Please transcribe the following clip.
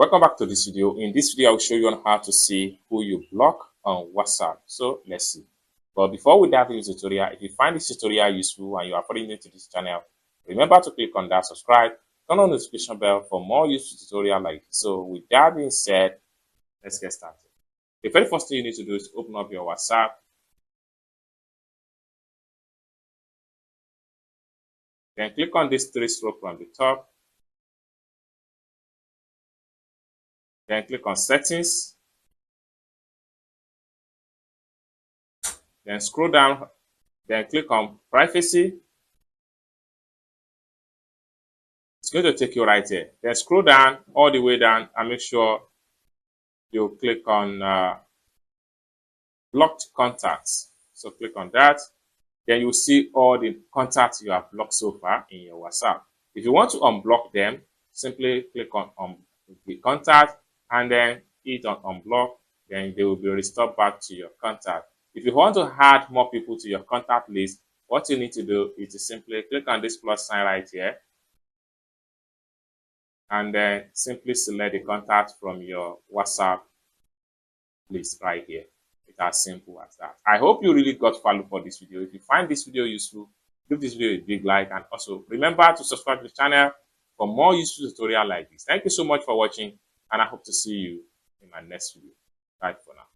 Welcome back to this video. In this video, I'll show you on how to see who you block on WhatsApp. So let's see. But before we dive into the tutorial, if you find this tutorial useful and you are following new to this channel, remember to click on that subscribe, turn on the notification bell for more useful tutorial like this. So with that being said, let's get started. The very first thing you need to do is open up your WhatsApp. Then click on this three stroke from the top. Then click on settings. Then scroll down. Then click on privacy. It's going to take you right here. Then scroll down all the way down and make sure you click on blocked contacts. So click on that. Then you'll see all the contacts you have blocked so far in your WhatsApp. If you want to unblock them, simply click on the contact and then hit on unblock. Then they will be restored back to your contact. If you want to add more people to your contact list, what you need to do is to simply click on this plus sign right here. And then simply select the contact from your WhatsApp list right here. It's as simple as that. I hope you really got value for this video. If you find this video useful, give this video a big like, and also remember to subscribe to the channel for more useful tutorial like this. Thank you so much for watching, and I hope to see you in my next video. Bye for now.